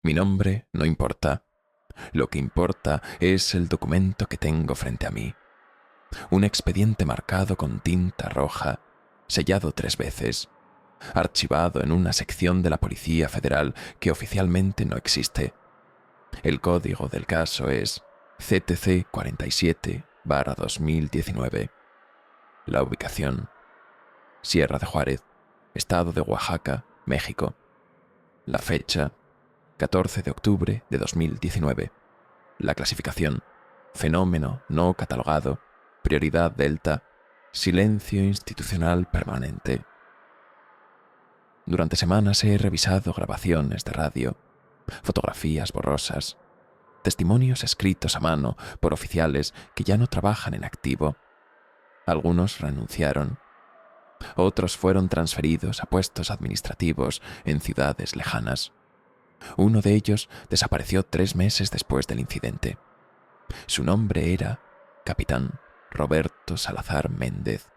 Mi nombre no importa. Lo que importa es el documento que tengo frente a mí. Un expediente marcado con tinta roja, sellado 3 veces, archivado en una sección de la Policía Federal que oficialmente no existe. El código del caso es CTC 47/2019. La ubicación: Sierra de Juárez, Estado de Oaxaca, México. La fecha: 14 de octubre de 2019. La clasificación: fenómeno no catalogado, prioridad delta, silencio institucional permanente. Durante semanas he revisado grabaciones de radio, fotografías borrosas, testimonios escritos a mano por oficiales que ya no trabajan en activo. Algunos renunciaron. Otros fueron transferidos a puestos administrativos en ciudades lejanas. Uno de ellos desapareció 3 meses después del incidente. Su nombre era Capitán Roberto Salazar Méndez,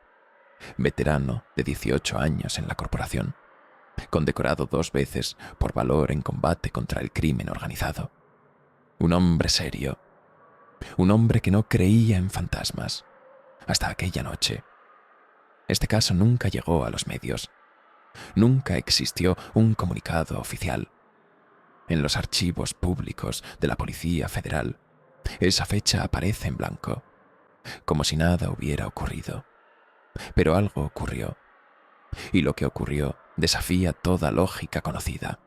veterano de 18 años en la corporación, condecorado 2 veces por valor en combate contra el crimen organizado. Un hombre serio, un hombre que no creía en fantasmas, hasta aquella noche. Este caso nunca llegó a los medios. Nunca existió un comunicado oficial. En los archivos públicos de la Policía Federal, esa fecha aparece en blanco, como si nada hubiera ocurrido. Pero algo ocurrió, y lo que ocurrió desafía toda lógica conocida.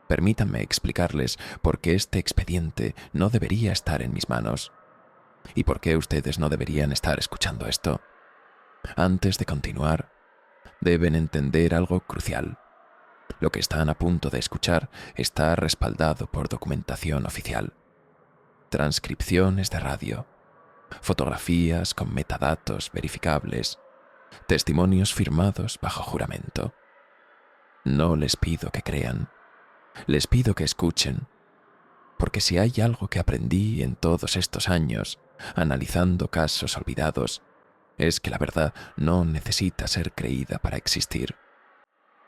Permítanme explicarles por qué este expediente no debería estar en mis manos, y por qué ustedes no deberían estar escuchando esto. Antes de continuar, deben entender algo crucial. Lo que están a punto de escuchar está respaldado por documentación oficial. Transcripciones de radio, fotografías con metadatos verificables, testimonios firmados bajo juramento. No les pido que crean, les pido que escuchen, porque si hay algo que aprendí en todos estos años, analizando casos olvidados, es que la verdad no necesita ser creída para existir.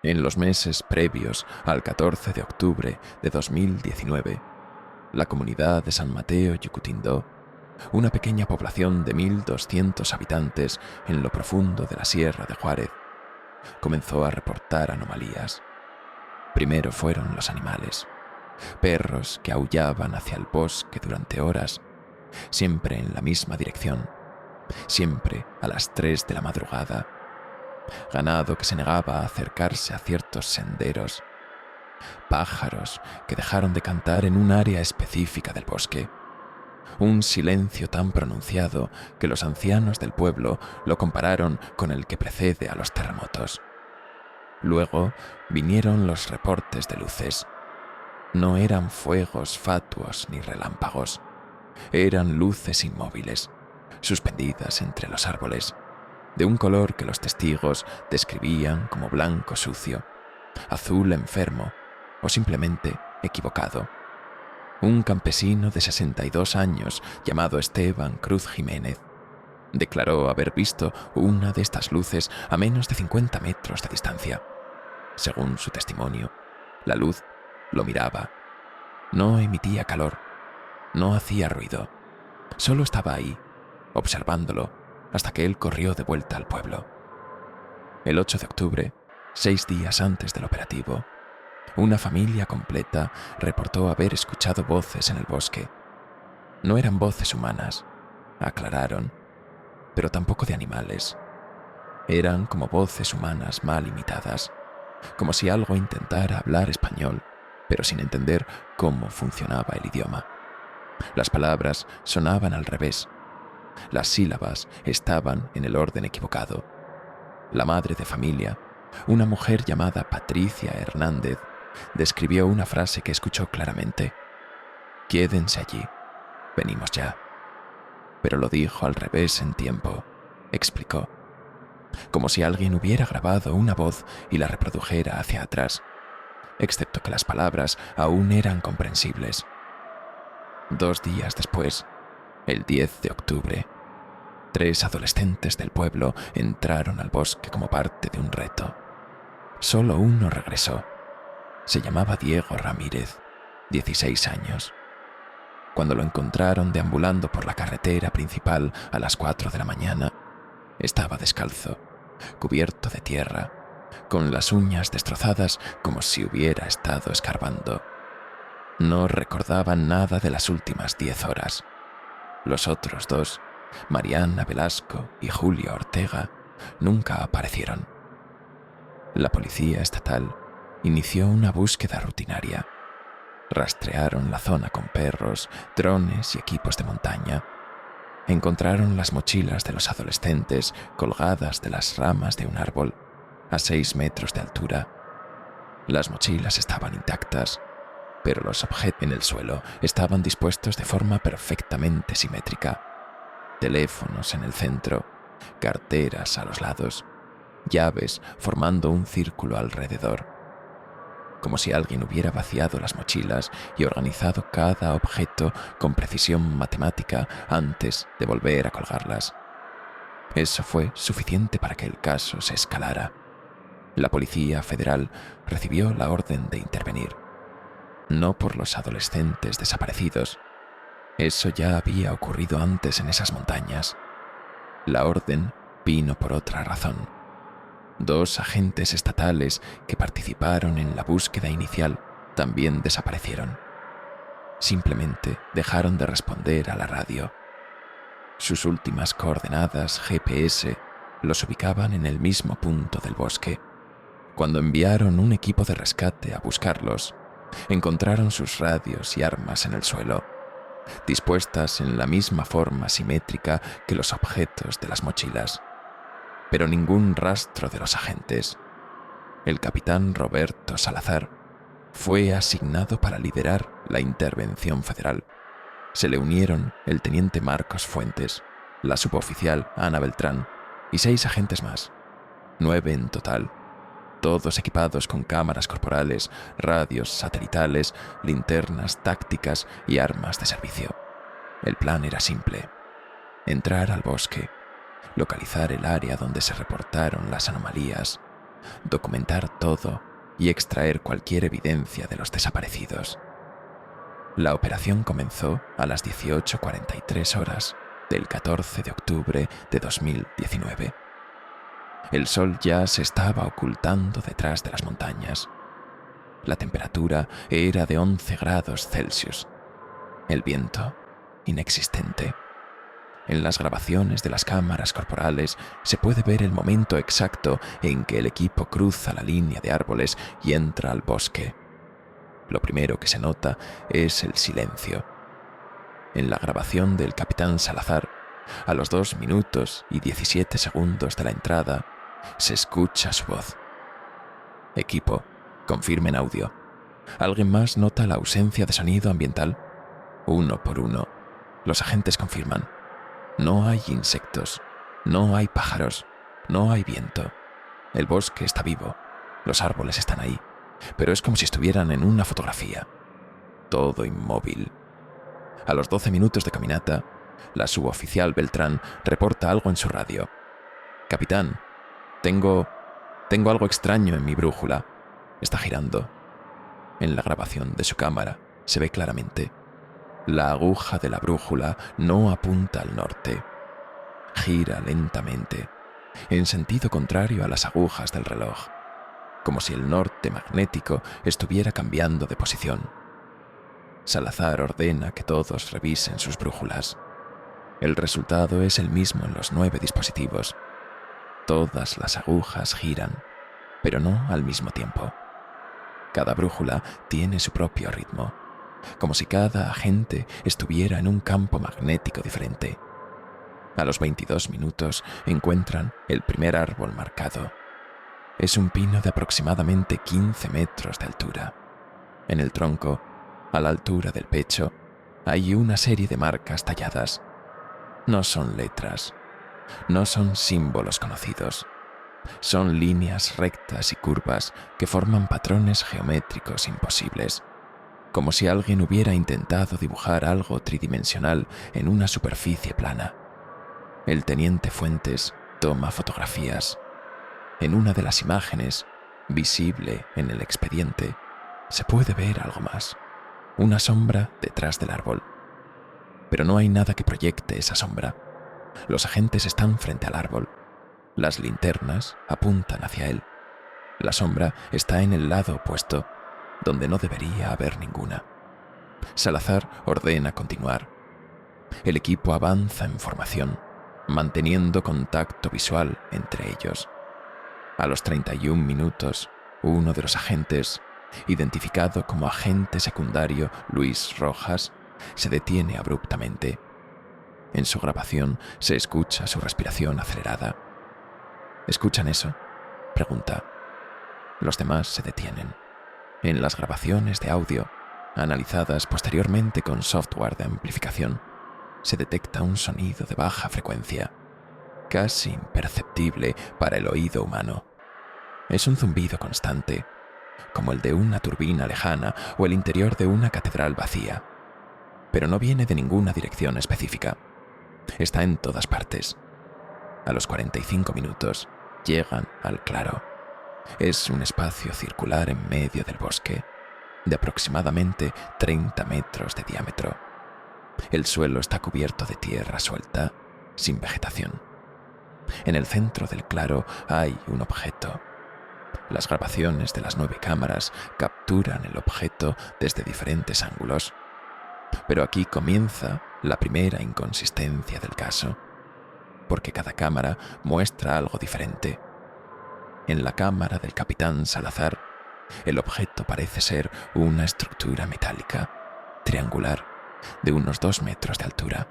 En los meses previos al 14 de octubre de 2019, la comunidad de San Mateo Yucutindó, una pequeña población de 1.200 habitantes en lo profundo de la Sierra de Juárez, comenzó a reportar anomalías. Primero fueron los animales, perros que aullaban hacia el bosque durante horas, siempre en la misma dirección, siempre a las 3 de la madrugada. Ganado que se negaba a acercarse a ciertos senderos. Pájaros que dejaron de cantar en un área específica del bosque. Un silencio tan pronunciado que los ancianos del pueblo lo compararon con el que precede a los terremotos. Luego vinieron los reportes de luces. No eran fuegos fatuos ni relámpagos. Eran luces inmóviles, suspendidas entre los árboles, de un color que los testigos describían como blanco sucio, azul enfermo o simplemente equivocado. Un campesino de 62 años llamado Esteban Cruz Jiménez declaró haber visto una de estas luces a menos de 50 metros de distancia. Según su testimonio, la luz lo miraba. No emitía calor, no hacía ruido, solo estaba ahí, observándolo, hasta que él corrió de vuelta al pueblo. El 8 de octubre, 6 días antes del operativo, una familia completa reportó haber escuchado voces en el bosque. No eran voces humanas, aclararon, pero tampoco de animales. Eran como voces humanas mal imitadas, como si algo intentara hablar español, pero sin entender cómo funcionaba el idioma. Las palabras sonaban al revés. Las sílabas estaban en el orden equivocado. La madre de familia, una mujer llamada Patricia Hernández, describió una frase que escuchó claramente. «Quédense allí, venimos ya». Pero lo dijo al revés en tiempo, explicó, como si alguien hubiera grabado una voz y la reprodujera hacia atrás, excepto que las palabras aún eran comprensibles. 2 días después, el 10 de octubre, 3 adolescentes del pueblo entraron al bosque como parte de un reto. Solo uno regresó. Se llamaba Diego Ramírez. 16 años. Cuando lo encontraron deambulando por la carretera principal a las 4 de la mañana, estaba descalzo, cubierto de tierra, con las uñas destrozadas como si hubiera estado escarbando. No recordaba nada de las últimas 10 horas. Los otros dos, Mariana Velasco y Julio Ortega, nunca aparecieron. La policía estatal inició una búsqueda rutinaria. Rastrearon la zona con perros, drones y equipos de montaña. Encontraron las mochilas de los adolescentes colgadas de las ramas de un árbol, a 6 metros de altura. Las mochilas estaban intactas, pero los objetos en el suelo estaban dispuestos de forma perfectamente simétrica. Teléfonos en el centro, carteras a los lados, llaves formando un círculo alrededor, como si alguien hubiera vaciado las mochilas y organizado cada objeto con precisión matemática antes de volver a colgarlas. Eso fue suficiente para que el caso se escalara. La Policía Federal recibió la orden de intervenir. No por los adolescentes desaparecidos. Eso ya había ocurrido antes en esas montañas. La orden vino por otra razón. 2 agentes estatales que participaron en la búsqueda inicial también desaparecieron. Simplemente dejaron de responder a la radio. Sus últimas coordenadas GPS los ubicaban en el mismo punto del bosque. Cuando enviaron un equipo de rescate a buscarlos, encontraron sus radios y armas en el suelo, dispuestas en la misma forma simétrica que los objetos de las mochilas. Pero ningún rastro de los agentes. El capitán Roberto Salazar fue asignado para liderar la intervención federal. Se le unieron el teniente Marcos Fuentes, la suboficial Ana Beltrán y 6 agentes más, 9 en total, todos equipados con cámaras corporales, radios satelitales, linternas tácticas y armas de servicio. El plan era simple: entrar al bosque, localizar el área donde se reportaron las anomalías, documentar todo y extraer cualquier evidencia de los desaparecidos. La operación comenzó a las 18:43 horas del 14 de octubre de 2019. El sol ya se estaba ocultando detrás de las montañas. La temperatura era de 11 grados Celsius. El viento, inexistente. En las grabaciones de las cámaras corporales se puede ver el momento exacto en que el equipo cruza la línea de árboles y entra al bosque. Lo primero que se nota es el silencio. En la grabación del capitán Salazar, a los 2 minutos y 17 segundos de la entrada, se escucha su voz. Equipo, confirmen audio. ¿Alguien más nota la ausencia de sonido ambiental? Uno por uno, los agentes confirman. No hay insectos, no hay pájaros, no hay viento. El bosque está vivo, los árboles están ahí, pero es como si estuvieran en una fotografía. Todo inmóvil. A los 12 minutos de caminata, la suboficial Beltrán reporta algo en su radio. Capitán, tengo algo extraño en mi brújula. Está girando. En la grabación de su cámara se ve claramente. La aguja de la brújula no apunta al norte. Gira lentamente, en sentido contrario a las agujas del reloj, como si el norte magnético estuviera cambiando de posición. Salazar ordena que todos revisen sus brújulas. El resultado es el mismo en los 9 dispositivos. Todas las agujas giran, pero no al mismo tiempo. Cada brújula tiene su propio ritmo, como si cada agente estuviera en un campo magnético diferente. A los 22 minutos encuentran el primer árbol marcado. Es un pino de aproximadamente 15 metros de altura. En el tronco, a la altura del pecho, hay una serie de marcas talladas. No son letras, no son símbolos conocidos. Son líneas rectas y curvas que forman patrones geométricos imposibles, como si alguien hubiera intentado dibujar algo tridimensional en una superficie plana. El teniente Fuentes toma fotografías. En una de las imágenes, visible en el expediente, se puede ver algo más. una sombra detrás del árbol. Pero no hay nada que proyecte esa sombra. Los agentes están frente al árbol. Las linternas apuntan hacia él. La sombra está en el lado opuesto, donde no debería haber ninguna. Salazar ordena continuar. El equipo avanza en formación, manteniendo contacto visual entre ellos. A los 31 minutos, uno de los agentes, identificado como agente secundario Luis Rojas, se detiene abruptamente. En su grabación se escucha su respiración acelerada. ¿Escuchan eso?, pregunta. Los demás se detienen. En las grabaciones de audio, analizadas posteriormente con software de amplificación, se detecta un sonido de baja frecuencia, casi imperceptible para el oído humano. Es un zumbido constante, como el de una turbina lejana o el interior de una catedral vacía, pero no viene de ninguna dirección específica. Está en todas partes. A los 45 minutos llegan al claro. Es un espacio circular en medio del bosque, de aproximadamente 30 metros de diámetro. El suelo está cubierto de tierra suelta, sin vegetación. En el centro del claro hay un objeto. Las grabaciones de las 9 cámaras capturan el objeto desde diferentes ángulos. Pero aquí comienza la primera inconsistencia del caso, porque cada cámara muestra algo diferente. En la cámara del capitán Salazar, el objeto parece ser una estructura metálica, triangular, de unos 2 metros de altura.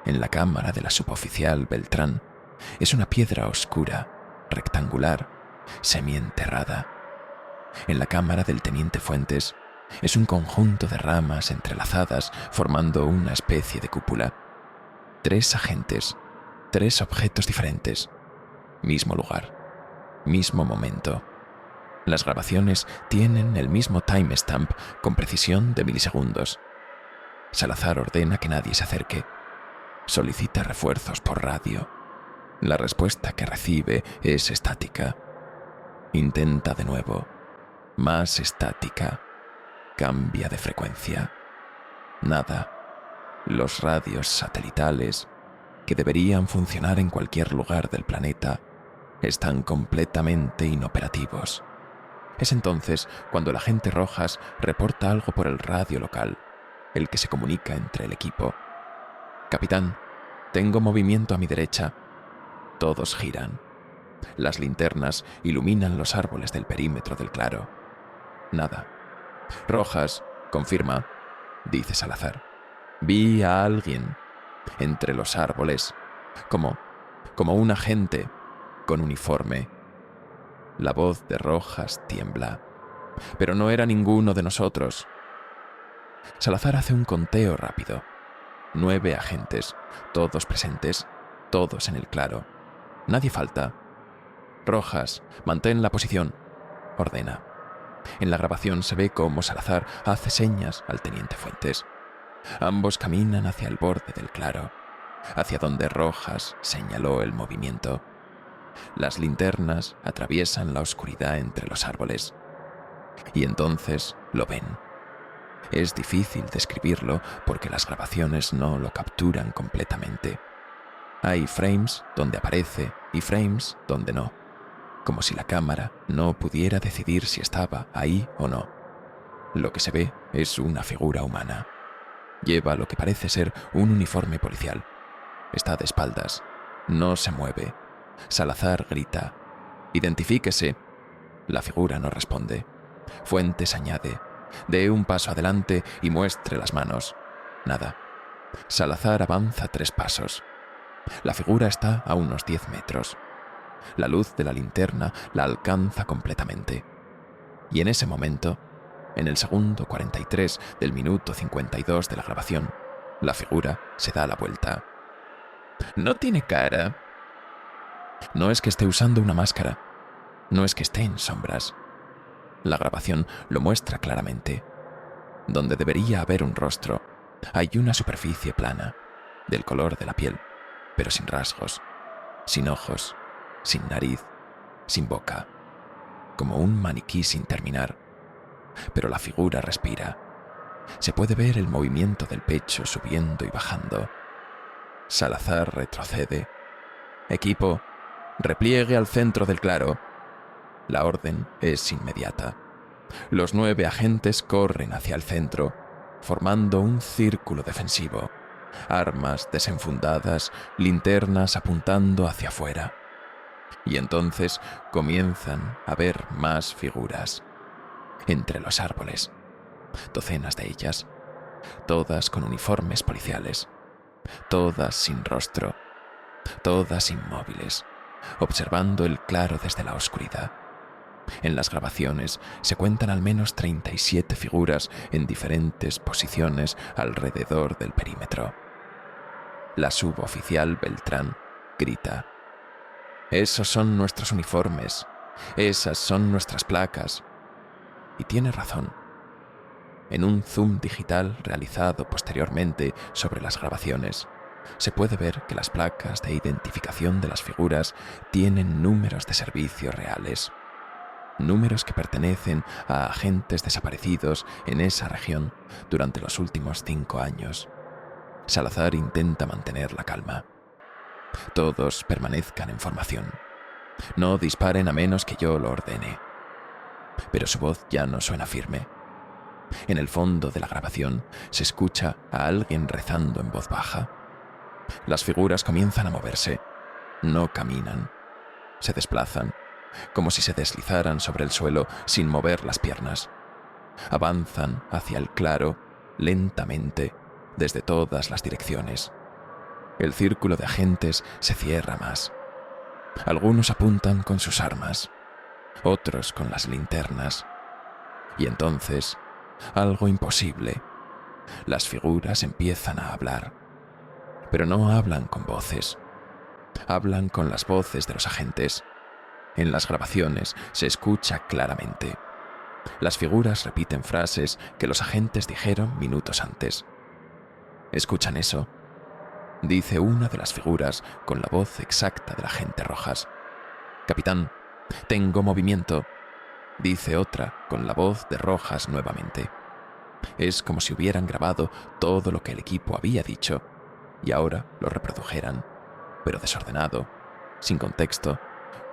En la cámara de la suboficial Beltrán, es una piedra oscura, rectangular, semienterrada. En la cámara del teniente Fuentes, es un conjunto de ramas entrelazadas formando una especie de cúpula. 3 agentes, 3 objetos diferentes, mismo lugar, mismo momento. Las grabaciones tienen el mismo timestamp con precisión de milisegundos. Salazar ordena que nadie se acerque. Solicita refuerzos por radio. La respuesta que recibe es estática. Intenta de nuevo. Más estática. Cambia de frecuencia. Nada. Los radios satelitales, que deberían funcionar en cualquier lugar del planeta, están completamente inoperativos. Es entonces cuando el agente Rojas reporta algo por el radio local, el que se comunica entre el equipo. «Capitán, tengo movimiento a mi derecha». Todos giran. Las linternas iluminan los árboles del perímetro del claro. Nada. «Rojas, confirma», dice Salazar. «Vi a alguien entre los árboles, como un agente con uniforme». La voz de Rojas tiembla. «Pero no era ninguno de nosotros». Salazar hace un conteo rápido. 9 agentes, todos presentes, todos en el claro. Nadie falta. «Rojas, mantén la posición», ordena. En la grabación se ve cómo Salazar hace señas al teniente Fuentes. Ambos caminan hacia el borde del claro, hacia donde Rojas señaló el movimiento. Las linternas atraviesan la oscuridad entre los árboles. Y entonces lo ven. Es difícil describirlo porque las grabaciones no lo capturan completamente. Hay frames donde aparece y frames donde no, como si la cámara no pudiera decidir si estaba ahí o no. Lo que se ve es una figura humana. Lleva lo que parece ser un uniforme policial. Está de espaldas. No se mueve. Salazar grita: «¡Identifíquese!». La figura no responde. Fuentes añade: «Dé un paso adelante y muestre las manos». Nada. Salazar avanza 3 pasos. La figura está a unos 10 metros. La luz de la linterna la alcanza completamente. Y en ese momento, en el segundo 43 del minuto 52 de la grabación, la figura se da la vuelta. «No tiene cara». No es que esté usando una máscara. No es que esté en sombras. La grabación lo muestra claramente. Donde debería haber un rostro, hay una superficie plana, del color de la piel, pero sin rasgos, sin ojos, sin nariz, sin boca, como un maniquí sin terminar. Pero la figura respira. Se puede ver el movimiento del pecho subiendo y bajando. Salazar retrocede. Equipo, repliegue al centro del claro. La orden es inmediata. Los 9 agentes corren hacia el centro, formando un círculo defensivo. Armas desenfundadas, linternas apuntando hacia afuera. Y entonces comienzan a ver más figuras. Entre los árboles, docenas de ellas, todas con uniformes policiales, todas sin rostro, todas inmóviles, observando el claro desde la oscuridad. En las grabaciones se cuentan al menos 37 figuras en diferentes posiciones alrededor del perímetro. La suboficial Beltrán grita: «Esos son nuestros uniformes, esas son nuestras placas». Y tiene razón. En un zoom digital realizado posteriormente sobre las grabaciones, se puede ver que las placas de identificación de las figuras tienen números de servicio reales. Números que pertenecen a agentes desaparecidos en esa región durante los últimos 5 años. Salazar intenta mantener la calma. Todos permanezcan en formación. No disparen a menos que yo lo ordene. Pero su voz ya no suena firme. En el fondo de la grabación se escucha a alguien rezando en voz baja. Las figuras comienzan a moverse. No caminan. Se desplazan, como si se deslizaran sobre el suelo sin mover las piernas. Avanzan hacia el claro, lentamente, desde todas las direcciones. El círculo de agentes se cierra más. Algunos apuntan con sus armas, otros con las linternas. Y entonces, algo imposible. Las figuras empiezan a hablar. Pero no hablan con voces. Hablan con las voces de los agentes. En las grabaciones se escucha claramente. Las figuras repiten frases que los agentes dijeron minutos antes. ¿Escuchan eso? Dice una de las figuras con la voz exacta del agente Rojas. «Capitán, tengo movimiento», dice otra con la voz de Rojas nuevamente. Es como si hubieran grabado todo lo que el equipo había dicho y ahora lo reprodujeran, pero desordenado, sin contexto,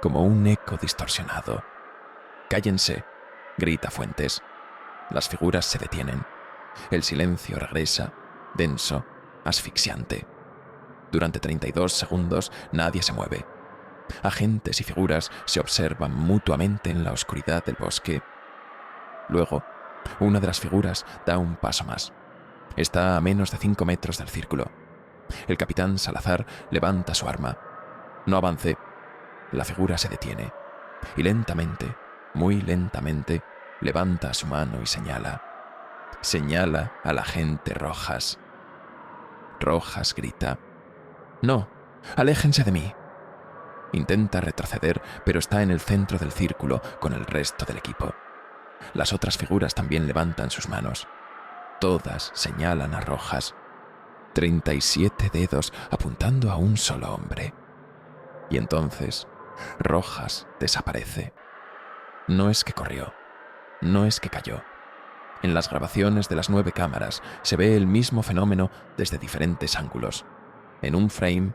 como un eco distorsionado. «Cállense», grita Fuentes. Las figuras se detienen. El silencio regresa, denso, asfixiante. Durante 32 segundos nadie se mueve. Agentes y figuras se observan mutuamente en la oscuridad del bosque. Luego, una de las figuras da un paso más. Está a menos de 5 metros del círculo. El capitán Salazar levanta su arma. «No avance». La figura se detiene y lentamente, muy lentamente, levanta su mano y señala. Señala al agente Rojas. Rojas grita: «No, aléjense de mí». Intenta retroceder, pero está en el centro del círculo con el resto del equipo. Las otras figuras también levantan sus manos. Todas señalan a Rojas. 37 dedos apuntando a un solo hombre. Y entonces, Rojas desaparece. No es que corrió, no es que cayó. En las grabaciones de las 9 cámaras se ve el mismo fenómeno desde diferentes ángulos. En un frame,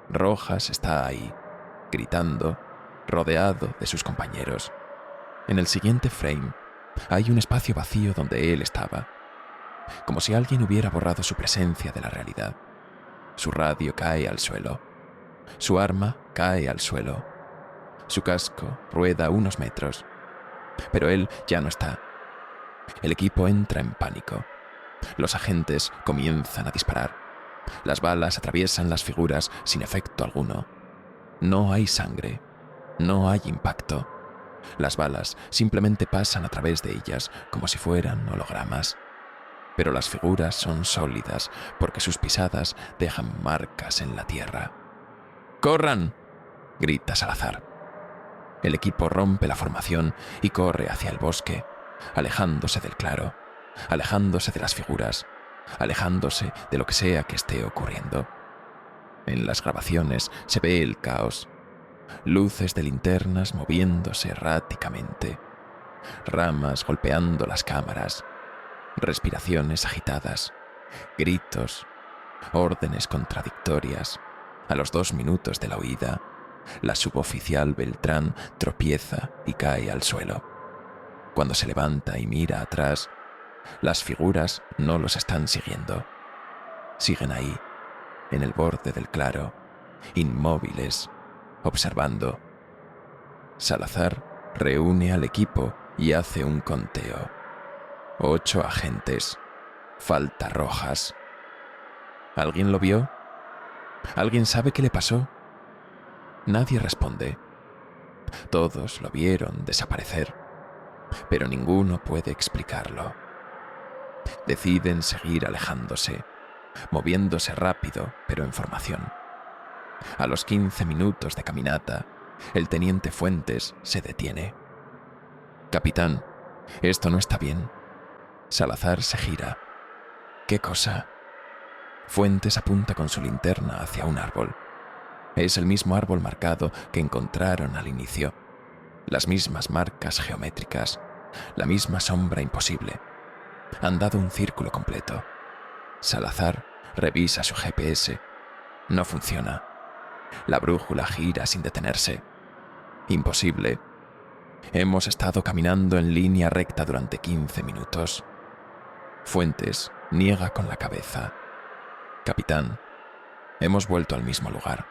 Rojas está ahí, gritando, rodeado de sus compañeros. En el siguiente frame, hay un espacio vacío donde él estaba, como si alguien hubiera borrado su presencia de la realidad. Su radio cae al suelo. Su arma cae al suelo. Su casco rueda unos metros. Pero él ya no está. El equipo entra en pánico. Los agentes comienzan a disparar. Las balas atraviesan las figuras sin efecto alguno. No hay sangre. No hay impacto. Las balas simplemente pasan a través de ellas como si fueran hologramas. Pero las figuras son sólidas porque sus pisadas dejan marcas en la tierra. «¡Corran!», grita Salazar. El equipo rompe la formación y corre hacia el bosque, alejándose del claro, alejándose de las figuras, alejándose de lo que sea que esté ocurriendo. En las grabaciones se ve el caos. Luces de linternas moviéndose erráticamente, ramas golpeando las cámaras, Respiraciones agitadas, gritos, órdenes contradictorias. A los 2 minutos de la huida, la suboficial Beltrán tropieza y cae al suelo. Cuando se levanta y mira atrás, las figuras no los están siguiendo. Siguen ahí, en el borde del claro, inmóviles, observando. Salazar reúne al equipo y hace un conteo. 8 agentes, faltas rojas. ¿Alguien lo vio? ¿Alguien sabe qué le pasó? Nadie responde. Todos lo vieron desaparecer, pero ninguno puede explicarlo. Deciden seguir alejándose, moviéndose rápido, pero en formación. A los 15 minutos de caminata, el teniente Fuentes se detiene. «Capitán, esto no está bien». Salazar se gira. «¿Qué cosa?» Fuentes apunta con su linterna hacia un árbol. Es el mismo árbol marcado que encontraron al inicio. Las mismas marcas geométricas, la misma sombra imposible. Han dado un círculo completo. Salazar revisa su GPS. No funciona. La brújula gira sin detenerse. Imposible. Hemos estado caminando en línea recta durante 15 minutos. Fuentes niega con la cabeza. «Capitán, hemos vuelto al mismo lugar».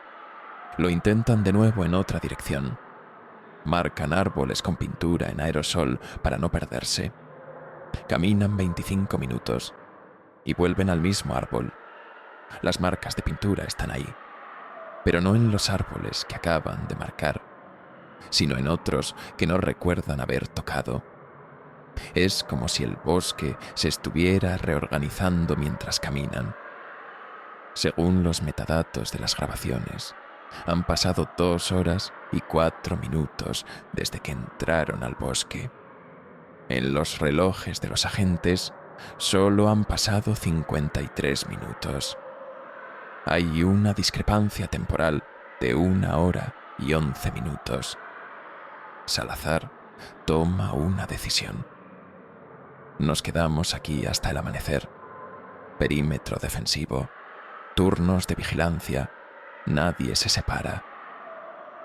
Lo intentan de nuevo en otra dirección. Marcan árboles con pintura en aerosol para no perderse. Caminan 25 minutos y vuelven al mismo árbol. Las marcas de pintura están ahí, pero no en los árboles que acaban de marcar, sino en otros que no recuerdan haber tocado. Es como si el bosque se estuviera reorganizando mientras caminan. Según los metadatos de las grabaciones, han pasado 2 horas y 4 minutos desde que entraron al bosque. En los relojes de los agentes solo han pasado 53 minutos. Hay una discrepancia temporal de 1 hora y 11 minutos. Salazar toma una decisión. Nos quedamos aquí hasta el amanecer. Perímetro defensivo, turnos de vigilancia, nadie se separa.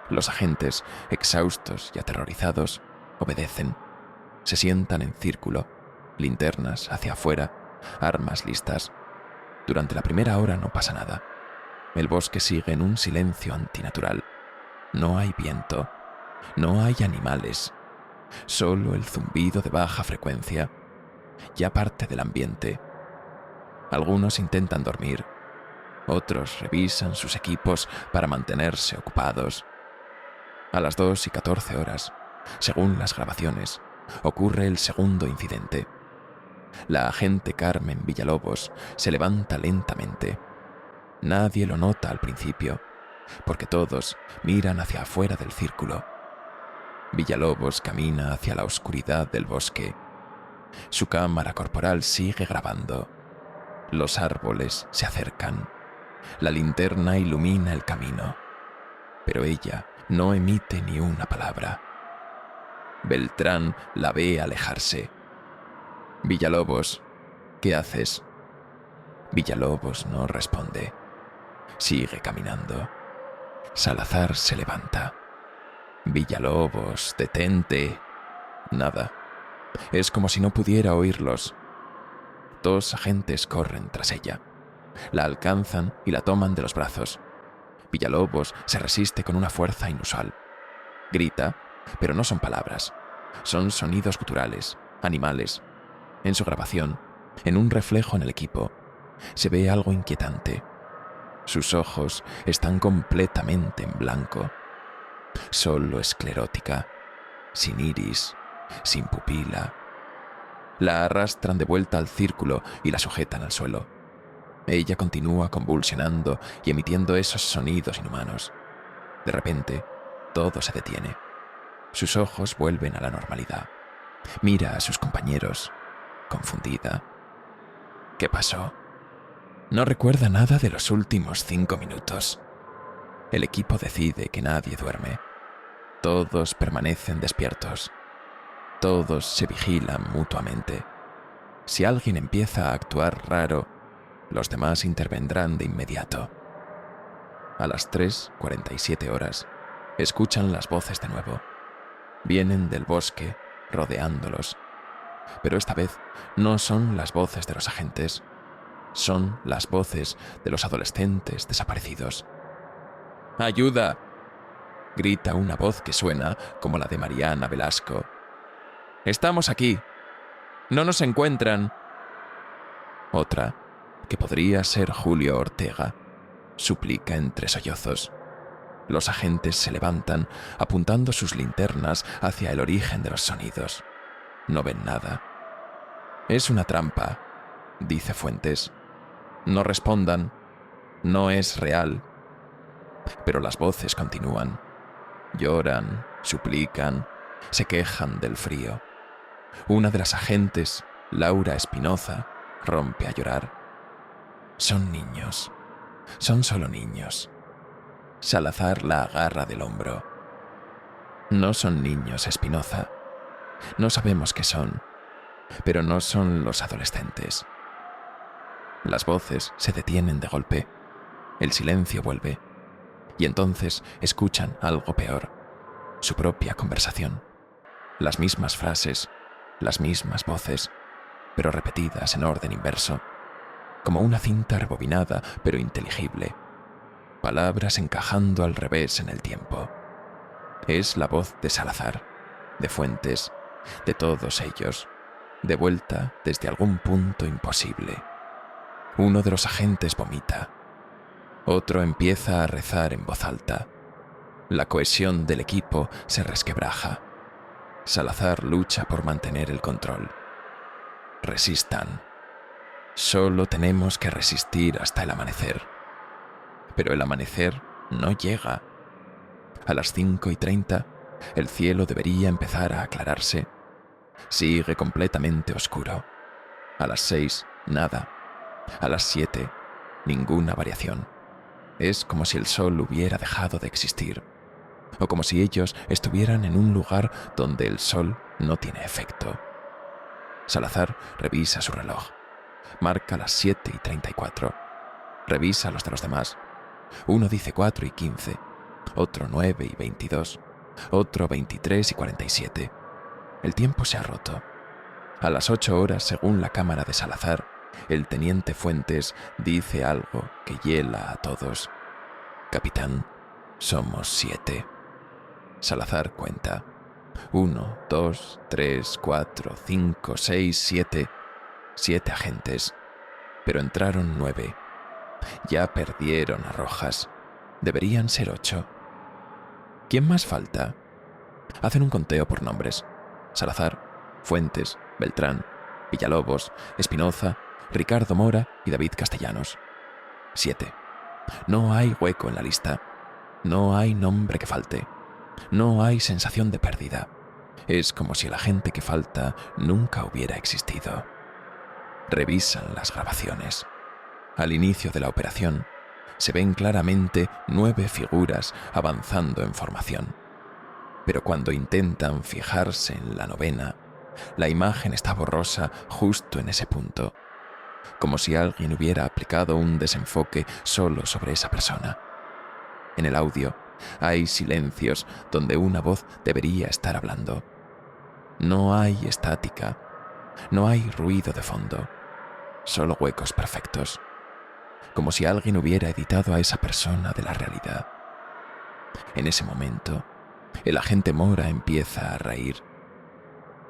Los agentes, exhaustos y aterrorizados, obedecen. Se sientan en círculo, linternas hacia afuera, armas listas. Durante la primera hora no pasa nada. El bosque sigue en un silencio antinatural. No hay viento, no hay animales, solo el zumbido de baja frecuencia, ya parte del ambiente. Algunos intentan dormir, otros revisan sus equipos para mantenerse ocupados. A las 2:14, según las grabaciones, ocurre el segundo incidente. La agente Carmen Villalobos se levanta lentamente. Nadie lo nota al principio, porque todos miran hacia afuera del círculo. Villalobos camina hacia la oscuridad del bosque. Su cámara corporal sigue grabando. Los árboles se acercan. La linterna ilumina el camino, pero ella no emite ni una palabra. Beltrán la ve alejarse. «Villalobos, ¿qué haces?» Villalobos no responde. Sigue caminando. Salazar se levanta. «Villalobos, detente». Nada. Es como si no pudiera oírlos. 2 agentes corren tras ella. La alcanzan y la toman de los brazos. Villalobos se resiste con una fuerza inusual. Grita, pero no son palabras. Son sonidos guturales, animales. En su grabación, en un reflejo en el equipo, se ve algo inquietante. Sus ojos están completamente en blanco. Solo esclerótica, sin iris, sin pupila. La arrastran de vuelta al círculo y la sujetan al suelo. Ella continúa convulsionando y emitiendo esos sonidos inhumanos. De repente, todo se detiene. Sus ojos vuelven a la normalidad. Mira a sus compañeros, confundida. ¿Qué pasó? No recuerda nada de los últimos 5 minutos. El equipo decide que nadie duerme. Todos permanecen despiertos. Todos se vigilan mutuamente. Si alguien empieza a actuar raro, los demás intervendrán de inmediato. A las 3:47 horas, escuchan las voces de nuevo. Vienen del bosque, rodeándolos. Pero esta vez no son las voces de los agentes, son las voces de los adolescentes desaparecidos. ¡Ayuda!, grita una voz que suena como la de Mariana Velasco. ¡Estamos aquí! ¡No nos encuentran! Otra, que podría ser Julio Ortega, suplica entre sollozos. Los agentes se levantan, apuntando sus linternas hacia el origen de los sonidos. No ven nada. Es una trampa, dice Fuentes. No respondan. No es real. Pero las voces continúan. Lloran, suplican, se quejan del frío. Una de las agentes, Laura Espinoza, rompe a llorar. Son niños. Son solo niños. Salazar la agarra del hombro. No son niños, Espinoza. No sabemos qué son, pero no son los adolescentes. Las voces se detienen de golpe. El silencio vuelve. Y entonces escuchan algo peor. Su propia conversación. Las mismas frases, las mismas voces, pero repetidas en orden inverso. Como una cinta rebobinada, pero inteligible. Palabras encajando al revés en el tiempo. Es la voz de Salazar, de Fuentes, de todos ellos, de vuelta desde algún punto imposible. Uno de los agentes vomita. Otro empieza a rezar en voz alta. La cohesión del equipo se resquebraja. Salazar lucha por mantener el control. Resistan. Solo tenemos que resistir hasta el amanecer. Pero el amanecer no llega. A las 5:30, el cielo debería empezar a aclararse. Sigue completamente oscuro. A las 6, nada. A las 7, ninguna variación. Es como si el sol hubiera dejado de existir, o como si ellos estuvieran en un lugar donde el sol no tiene efecto. Salazar revisa su reloj. Marca las 7:34. Revisa los de los demás. Uno dice 4:15, otro 9:22, otro 23:47. El tiempo se ha roto. A las 8 horas, según la cámara de Salazar, el teniente Fuentes dice algo que hiela a todos. Capitán, somos 7. Salazar cuenta. 1, 2, 3, 4, 5, 6, 7. 7 agentes. Pero entraron 9. Ya perdieron a Rojas. Deberían ser 8. ¿Quién más falta? Hacen un conteo por nombres. Salazar, Fuentes, Beltrán, Villalobos, Espinoza, Ricardo Mora y David Castellanos. 7. No hay hueco en la lista. No hay nombre que falte. No hay sensación de pérdida. Es como si el agente que falta nunca hubiera existido. Revisan las grabaciones. Al inicio de la operación, se ven claramente 9 figuras avanzando en formación. Pero cuando intentan fijarse en la 9ª, la imagen está borrosa justo en ese punto, como si alguien hubiera aplicado un desenfoque solo sobre esa persona. En el audio hay silencios donde una voz debería estar hablando. No hay estática, no hay ruido de fondo, solo huecos perfectos, como si alguien hubiera editado a esa persona de la realidad. En ese momento, el agente Mora empieza a reír.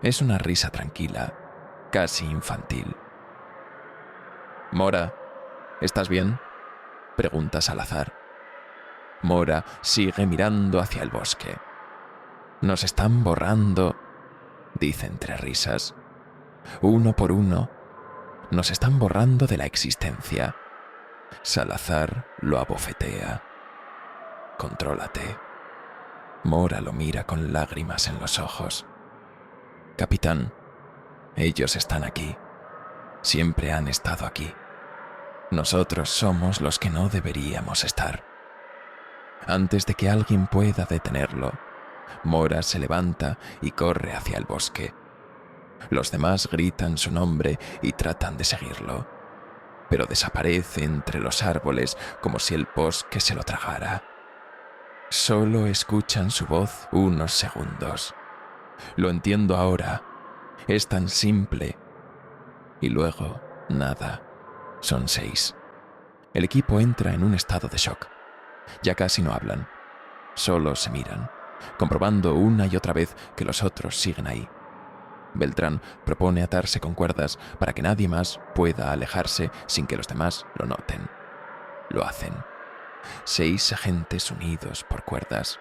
Es una risa tranquila, casi infantil. «Mora, ¿estás bien?», pregunta Salazar. Mora sigue mirando hacia el bosque. «Nos están borrando», dice entre risas. «Uno por uno. Nos están borrando de la existencia». Salazar lo abofetea. «Contrólate». Mora lo mira con lágrimas en los ojos. «Capitán, ellos están aquí. Siempre han estado aquí. Nosotros somos los que no deberíamos estar». Antes de que alguien pueda detenerlo, Mora se levanta y corre hacia el bosque. Los demás gritan su nombre y tratan de seguirlo, pero desaparece entre los árboles como si el bosque se lo tragara. Solo escuchan su voz unos segundos. Lo entiendo ahora. Es tan simple. Y luego, nada. Son 6. El equipo entra en un estado de shock. Ya casi no hablan. Solo se miran, comprobando una y otra vez que los otros siguen ahí. Beltrán propone atarse con cuerdas para que nadie más pueda alejarse sin que los demás lo noten. Lo hacen. 6 agentes unidos por cuerdas,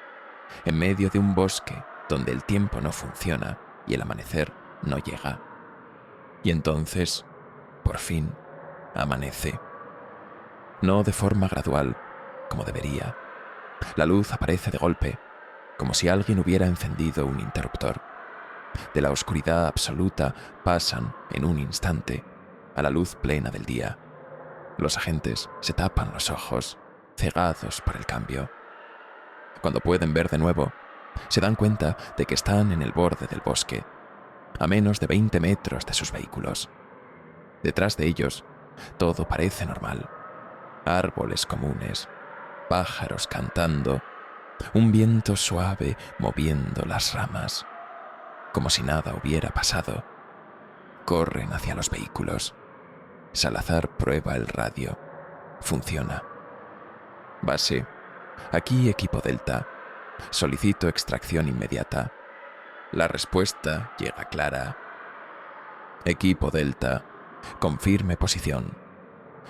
en medio de un bosque donde el tiempo no funciona y el amanecer no llega. Y entonces, por fin, amanece. No de forma gradual, como debería. La luz aparece de golpe, como si alguien hubiera encendido un interruptor. De la oscuridad absoluta pasan, en un instante, a la luz plena del día. Los agentes se tapan los ojos, cegados por el cambio. Cuando pueden ver de nuevo, se dan cuenta de que están en el borde del bosque, a menos de 20 metros de sus vehículos. Detrás de ellos, todo parece normal. Árboles comunes, pájaros cantando, un viento suave moviendo las ramas, como si nada hubiera pasado. Corren hacia los vehículos. Salazar prueba el radio. Funciona. Base, aquí equipo Delta. Solicito extracción inmediata. La respuesta llega clara. Equipo Delta, confirme posición.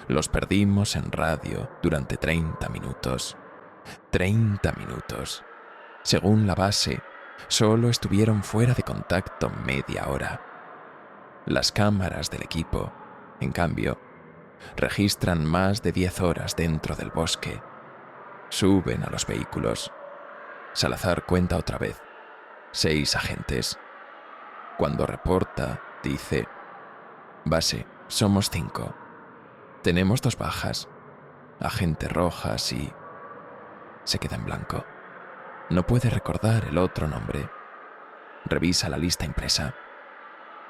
Los perdimos en radio durante 30 minutos. 30 minutos. Según la base, solo estuvieron fuera de contacto media hora. Las cámaras del equipo, en cambio, registran más de 10 horas dentro del bosque. Suben a los vehículos. Salazar cuenta otra vez. 6 agentes. Cuando reporta, dice: Base, somos 5. Tenemos 2 bajas. Agente Rojas y... Se queda en blanco. No puede recordar el otro nombre. Revisa la lista impresa.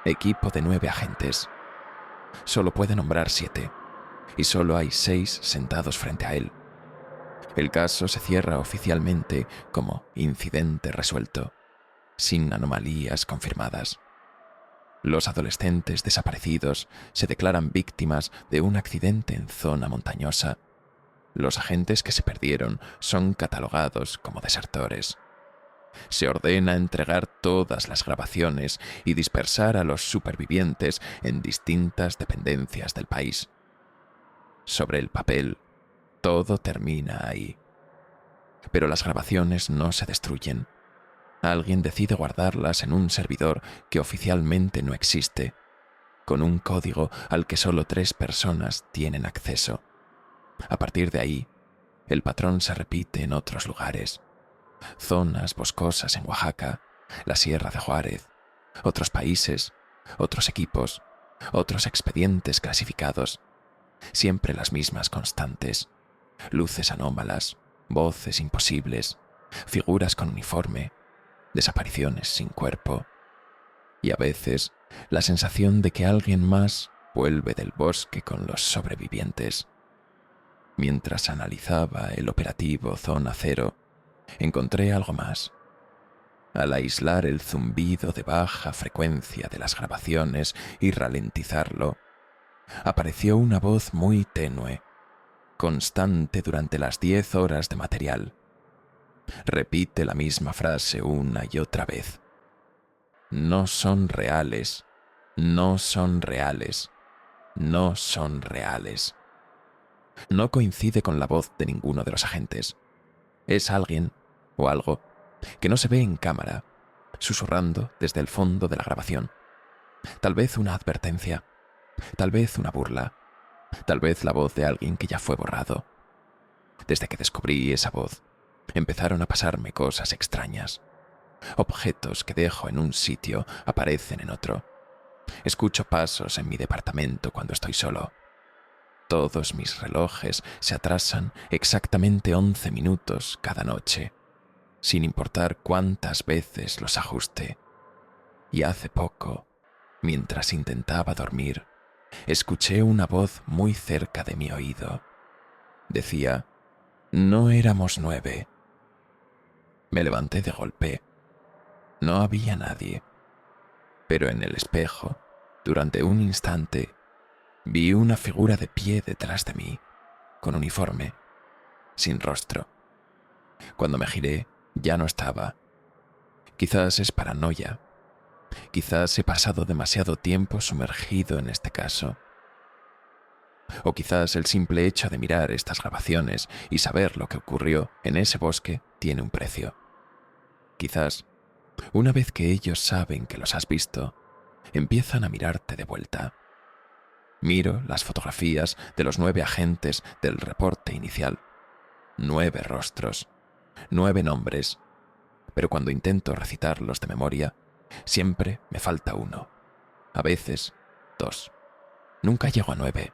Equipo de 9 agentes. Solo puede nombrar 7. Y solo hay 6 sentados frente a él. El caso se cierra oficialmente como incidente resuelto, sin anomalías confirmadas. Los adolescentes desaparecidos se declaran víctimas de un accidente en zona montañosa. Los agentes que se perdieron son catalogados como desertores. Se ordena entregar todas las grabaciones y dispersar a los supervivientes en distintas dependencias del país. Sobre el papel, todo termina ahí. Pero las grabaciones no se destruyen. Alguien decide guardarlas en un servidor que oficialmente no existe, con un código al que solo 3 personas tienen acceso. A partir de ahí, el patrón se repite en otros lugares. Zonas boscosas en Oaxaca, la Sierra de Juárez, otros países, otros equipos, otros expedientes clasificados. Siempre las mismas constantes. Luces anómalas, voces imposibles, figuras con uniforme, desapariciones sin cuerpo. Y a veces la sensación de que alguien más vuelve del bosque con los sobrevivientes. Mientras analizaba el operativo Zona Cero, encontré algo más. Al aislar el zumbido de baja frecuencia de las grabaciones y ralentizarlo, apareció una voz muy tenue, constante durante las 10 horas de material. Repite la misma frase una y otra vez. No son reales, no son reales, no son reales. No coincide con la voz de ninguno de los agentes. Es alguien, o algo, que no se ve en cámara, susurrando desde el fondo de la grabación. Tal vez una advertencia, tal vez una burla, tal vez la voz de alguien que ya fue borrado. Desde que descubrí esa voz, empezaron a pasarme cosas extrañas. Objetos que dejo en un sitio aparecen en otro. Escucho pasos en mi departamento cuando estoy solo. Todos mis relojes se atrasan exactamente 11 minutos cada noche, sin importar cuántas veces los ajuste. Y hace poco Mientras intentaba dormir, escuché una voz muy cerca de mi oído. Decía, no éramos 9. Me levanté de golpe. No había nadie. Pero en el espejo, durante un instante, vi una figura de pie detrás de mí, con uniforme, sin rostro. Cuando me giré, ya no estaba. Quizás es paranoia. Quizás he pasado demasiado tiempo sumergido en este caso. O quizás el simple hecho de mirar estas grabaciones y saber lo que ocurrió en ese bosque tiene un precio. Quizás, una vez que ellos saben que los has visto, empiezan a mirarte de vuelta. Miro las fotografías de los 9 agentes del reporte inicial. 9 rostros, 9 nombres, pero cuando intento recitarlos de memoria, siempre me falta uno. A veces, 2. Nunca llego a 9.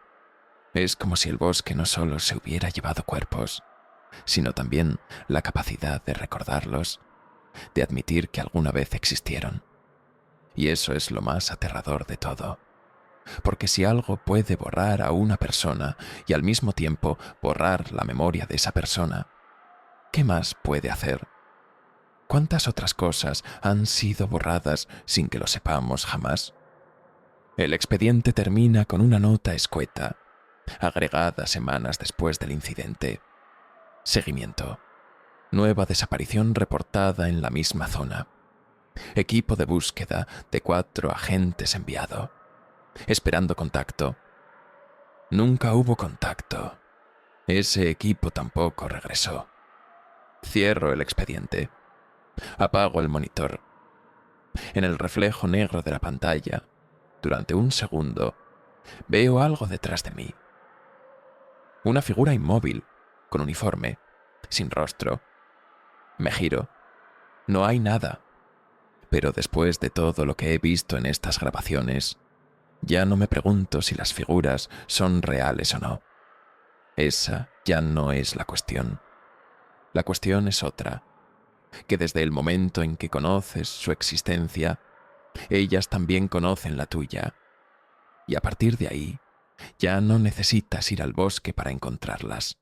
Es como si el bosque no solo se hubiera llevado cuerpos, sino también la capacidad de recordarlos, de admitir que alguna vez existieron. Y eso es lo más aterrador de todo. Porque si algo puede borrar a una persona y al mismo tiempo borrar la memoria de esa persona, ¿qué más puede hacer? ¿Cuántas otras cosas han sido borradas sin que lo sepamos jamás? El expediente termina con una nota escueta, agregada semanas después del incidente. Seguimiento. Nueva desaparición reportada en la misma zona. Equipo de búsqueda de 4 agentes enviado. Esperando contacto. Nunca hubo contacto. Ese equipo tampoco regresó. Cierro el expediente. Apago el monitor. En el reflejo negro de la pantalla, durante un segundo, veo algo detrás de mí. Una figura inmóvil, con uniforme, sin rostro. Me giro. No hay nada. Pero después de todo lo que he visto en estas grabaciones, ya no me pregunto si las figuras son reales o no. Esa ya no es la cuestión. La cuestión es otra, que desde el momento en que conoces su existencia, ellas también conocen la tuya. Y a partir de ahí, ya no necesitas ir al bosque para encontrarlas.